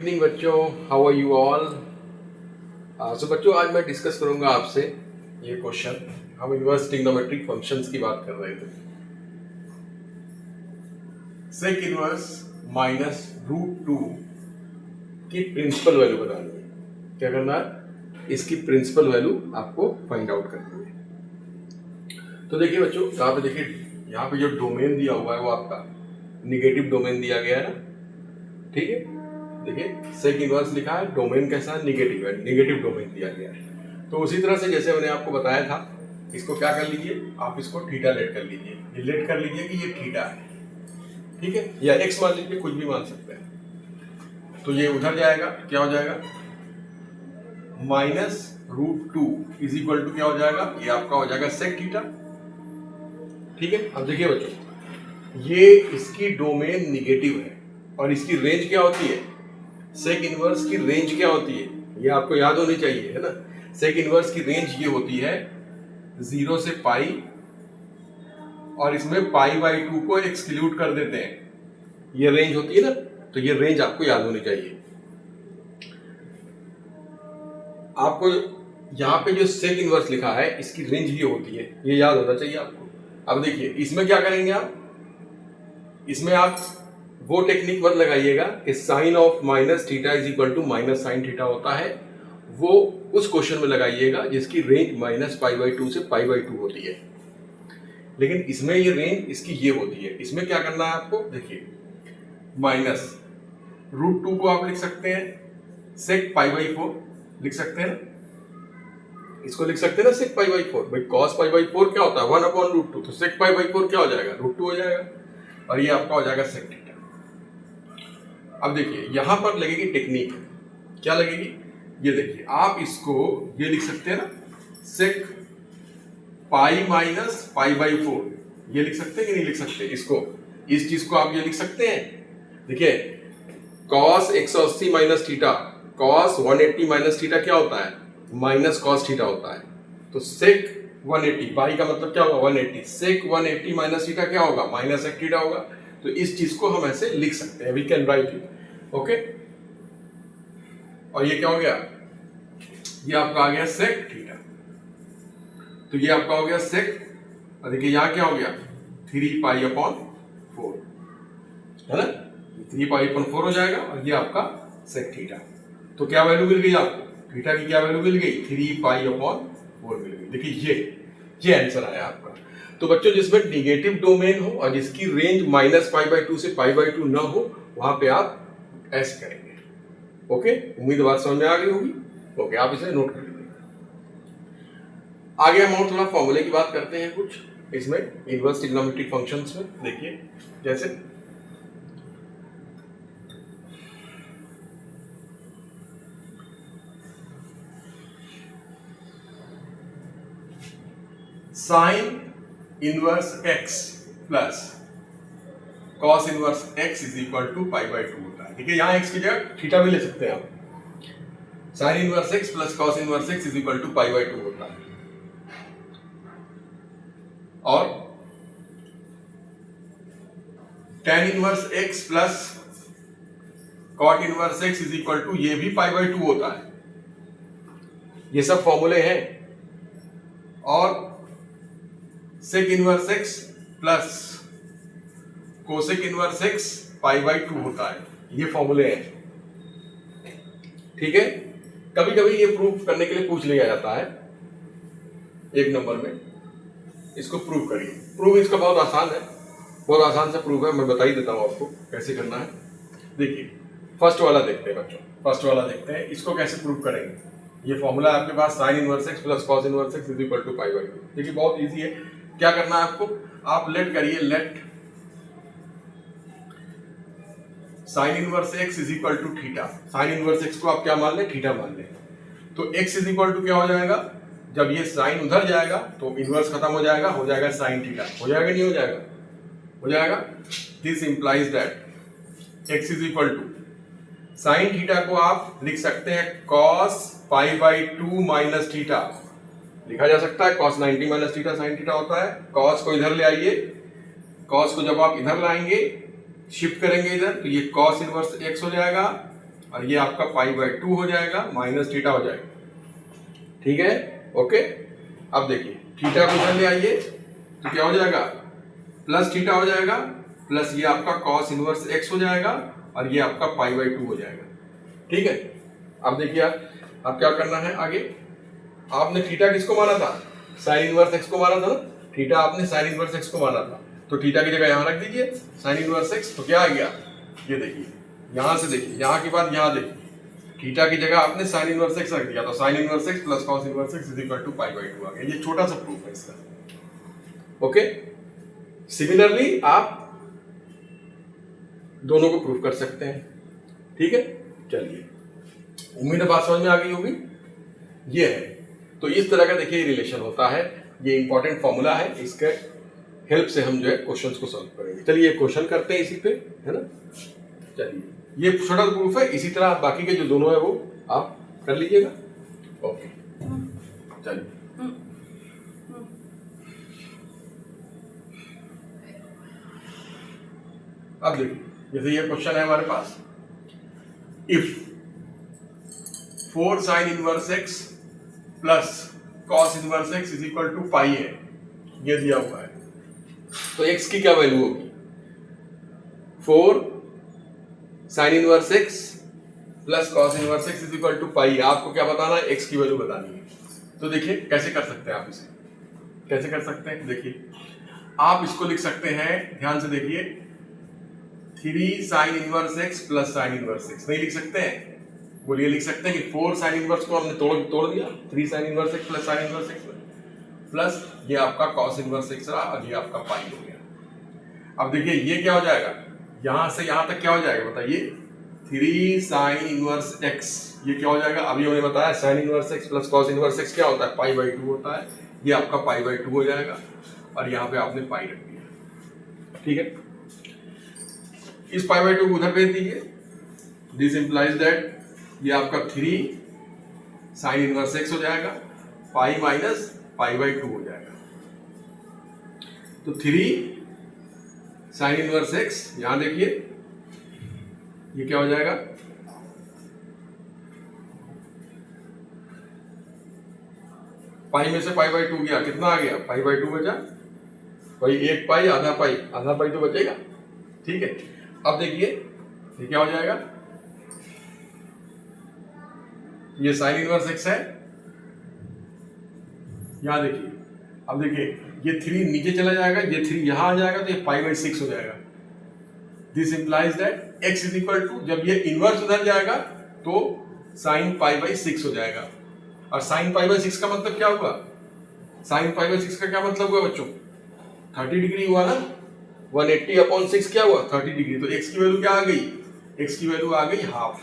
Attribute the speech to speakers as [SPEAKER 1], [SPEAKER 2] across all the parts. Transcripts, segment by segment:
[SPEAKER 1] Evening बच्चों, how are you all. सो बच्चों, आज मैं डिस्कस करूंगा आपसे ये क्वेश्चन। हम इनवर्स ट्रिग्नोमेट्रिक फंक्शंस की बात कर रहे थे। Sec inverse minus root two की प्रिंसिपल वैल्यू बनानी है। क्या करना है? इसकी प्रिंसिपल वैल्यू आपको फाइंड आउट करनी है। तो देखिए बच्चों, यहाँ पे देखिए, यहाँ पे जो डोमेन दिया हुआ है वो आपका निगेटिव डोमेन दिया गया है ना। ठीक है, देखिए सेक इनवर्स लिखा है, डोमेन कैसा है? निगेटिव है, निगेटिव डोमेन दिया गया है। तो उसी तरह से जैसे मैंने आपको बताया था, इसको क्या कर लीजिए, आप इसको थीटा लेट कर लीजिए। ये लेट कर लीजिए कि ये थीटा है, ठीक है, या एक्स मान लीजिए, कुछ भी मान सकते हैं। तो ये उधर जाएगा, क्या हो जाएगा? Minus root two is equal to क्या हो जाएगा? ये आपका हो जाएगा सेक थीटा। ठीक है, अब देखिए बच्चों, ये इसकी डोमेन निगेटिव है और इसकी रेंज क्या होती है? सेक इनवर्स की रेंज क्या होती है? ये आपको याद होनी चाहिए, है ना। सेक इनवर्स की रेंज ये होती है 0 से पाई, और इसमें पाई बाई 2 को एक्सक्लूड कर देते हैं। ये रेंज होती है ना, तो ये रेंज आपको याद होनी चाहिए। आपको यहाँ पे जो सेक इनवर्स लिखा है, इसकी रेंज ये होती है, ये याद होना चाहिए आपको। अब देखिए, इसमें क्या करेंगे आप? इसमें आप वो टेक्निक मत लगाइएगा कि sine of minus theta is equal to minus sine theta होता है। वो उस क्वेश्चन में लगाइएगा जिसकी रेंज माइनस पाई बाई 2 से पाई बाई 2 होती है। लेकिन इसमें ये रेंज इसकी ये होती है। इसमें क्या करना है आपको? देखिए, माइनस रूट टू को आप लिख सकते हैं सेक पाई बाई 4 लिख सकते हैं, इसको लिख सकते हैं ना सेक पाई बाई 4। भाई कॉस पाई बाई 4 क्या होता है? 1 अपॉन रूट टू। तो सेक पाई बाई 4 क्या हो जाएगा? रूट टू हो जाएगा, और ये आपका हो जाएगा सेक थीटा। अब देखिए, यहां पर लगेगी टेक्निक। क्या लगेगी? ये देखिए, आप इसको ये लिख सकते हैं ना, सेक पाई माइनस पाई बाई 4। ये लिख सकते हैं कि नहीं लिख सकते? इसको, इस चीज को आप ये लिख सकते हैं। देखिए, cos 180 minus theta, cos 180 minus theta क्या होता है? माइनस कॉस थीटा होता है। तो सेक 180, पाई का मतलब क्या होगा? 180। सेक 180 माइनस थीटा क्या होगा? माइनस सेक थीटा होगा। तो इस चीज को हम ऐसे लिख सकते हैं, we can write it. Okay, और ये क्या हो गया? ये आपका आ गया सेक थीटा। तो ये आपका हो गया सेक, और देखिए यहां क्या हो गया? 3 पाई अपॉन 4, है ना। 3 पाई अपॉन 4 हो जाएगा, और ये आपका सेक थीटा। तो क्या वैल्यू मिल गई आपको? थीटा की क्या वैल्यू मिल गई? 3 पाई अपॉन 4 मिल गई। देखिए ये आंसर आया आपका। तो बच्चों, जिसमें निगेटिव डोमेन हो और जिसकी रेंज माइनस पाई बाई 2 से पाई बाई 2 ना हो, वहां पे आप ऐसे करेंगे। ओके, उम्मीद बात समझ में आ गई होगी। ओके, आप इसे नोट कर लीजिए। आगे हम और थोड़ा फॉर्मूले की बात करते हैं कुछ इसमें इनवर्स ट्रिग्नोमेट्रिक फंक्शंस में। देखिए, जैसे sine inverse x plus cos inverse x is equal to pi by 2 होता है। ठीक है, यहां एक्स की जगह थीटा भी ले सकते हैं आप। Sine inverse x plus cos inverse x is equal to pi by 2 होता है। और tan inverse x plus cot inverse x is equal to, ये भी पाई बाई 2 होता है। ये सब फॉर्मूले हैं। और sec inverse x plus cosec inverse X pi by 2 होता है। ये फॉर्मूले हैं। ठीक है, कभी कभी ये प्रूफ करने के लिए पूछ लिया जाता है 1 नंबर में, इसको प्रूव करिए। प्रूफ इसका बहुत आसान है, बहुत आसान से प्रूफ है। मैं बता ही देता हूं आपको कैसे करना है। देखिए, फर्स्ट वाला देखते हैं बच्चों, फर्स्ट वाला देखते हैं, इसको कैसे प्रूव करेंगे। ये फॉर्मूला आपके पास sine inverse x plus cos inverse x is equal to pi by 2। देखिए, बहुत इजी है। क्या करना है आपको? आप लेट करिए, let sine inverse x is equal to theta. Sine inverse X को आप क्या मान लें? थीटा मान लें। तो एक्स इज इक्वल टू क्या हो जाएगा? जब ये साइन उधर जाएगा तो इनवर्स खत्म हो जाएगा साइन थीटा। हो जाएगा नहीं हो जाएगा? हो जाएगा। This implies that X is equal to sine theta को आप लिख सकते हैं cos pi by 2 minus theta. लिखा जा सकता है cos 90 minus theta sine theta होता है। कॉस को इधर ले आइए, कॉस को जब आप इधर लाएंगे, शिफ्ट करेंगे इधर, तो ये कॉस इनवर्स एक्स हो जाएगा और ये आपका π/2 हो जाएगा, माइनस थीटा हो जाएगा। ठीक है, ओके। अब देखिए थीटा को इधर ले आइए तो क्या हो जाएगा, प्लस थीटा हो जाएगा, प्लस ये आपका cos इनवर्स x हो जाएगा, और ये आपका π/2 हो जाएगा। ठीक है, अब देखिए आप क्या करना है आगे। आपने थीटा किसको माना था, साइन इनवर्स x को माना था ना, थीटा आपने साइन इनवर्स x को माना था, तो थीटा की जगह यहाँ रख दीजिए साइन इनवर्स x। तो क्या आ गया, ये देखिए, यहाँ से देखिए, यहाँ के बाद यहाँ देखिए, थीटा की जगह आपने साइन इनवर्स x रख दिया, तो sine inverse x plus cos inverse x is equal to π/2 आ गया। ये छोटा सा प्रूफ है इसका। ओके, सिमिलरली आप दोनों को प्रूफ कर सकते हैं। ठीक है, चलिए, उम्मीद है बात समझ में आ गई होगी। ये है, तो इस तरह का देखिए रिलेशन होता है, ये इंपॉर्टेंट फॉर्मूला है, इसके हेल्प से हम जो है क्वेश्चंस को सॉल्व करेंगे। चलिए क्वेश्चन करते हैं इसी पे, है ना। चलिए, ये छोटा प्रूफ है, इसी तरह बाकी के जो दोनों है वो आप कर लीजिएगा। ओके, चलिए, अब देखिए, जैसे ये क्वेश्चन है हमारे पास, if 4 sine inverse x plus cos inverse x is equal to pi है, ये दिया हुआ है, तो x की क्या वैल्यू होगी, 4 sine inverse x plus cos inverse x is equal to pi. आपको क्या बताना है, x की वैल्यू बतानी है। तो देखिए कैसे कर सकते हैं आप इसे, कैसे कर सकते हैं, देखिए आप इसको लिख सकते हैं, ध्यान से देखिए, 3 sign inverse x plus sign inverse x। नहीं लिख सकते हैं, बोलिए लिख सकते हैं कि 4 साइन इनवर्स को हमने तोड़ दिया, 3 sign inverse x plus sign inverse x plus ये आपका cos इनवर्स x रहा, और ये आपका पाई हो गया। अब देखिए ये क्या हो जाएगा, यहां से यहां तक क्या हो जाएगा बताइए, 3 साइन इनवर्स x, ये क्या हो जाएगा, अभी हमने बताया sign inverse x plus cos inverse x क्या होता है, π/2 होता है, ये आपका π/2 हो जाएगा, और यहाँ पे आपने पाई रख दिया। ठीक है, इस π/2 को उधर भेज दीजिए, दिस इंप्लाइज दैट ये आपका 3 साइन इनवर्स x हो जाएगा, पाई माइनस π/2 हो जाएगा। तो 3 साइन इनवर्स x, यहां देखिए ये क्या हो जाएगा, पाई में से π/2 गया, कितना आ गया, π/2 बचा, वही 1 पाई, आधा पाई तो बचेगा। ठीक है, अब देखिए ये क्या हो जाएगा, ये साइन इनवर्स x है, यहां देखिए, अब देखिए ये 3 नीचे चला जाएगा, ये 3 यहां आ जाएगा, तो ये π/6 हो जाएगा। This implies that x is equal to, जब ये इनवर्स उधर जाएगा तो साइन π/6 हो जाएगा। और साइन π/6 का मतलब क्या हुआ, साइन π/6 का क्या मतलब हुआ बच्चों, 30 डिग्री हुआ ना, 180/6 क्या हुआ, 30 डिग्री। तो x की वैल्यू क्या आ गई, x की वैल्यू आ गई हाफ,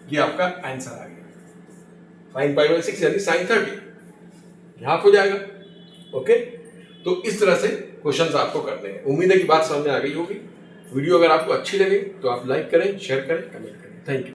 [SPEAKER 1] ये आपका आंसर आ गया। साइन π/6 यानी साइन 30 हाफ हो जाएगा। ओके, तो इस तरह से क्वेश्चंस आपको करने हैं। उम्मीद है कि बात समझ में आ गई होगी। वीडियो अगर आपको अच्छी लगे तो आप लाइक करें, शेयर करें, कमेंट करें। Thank you.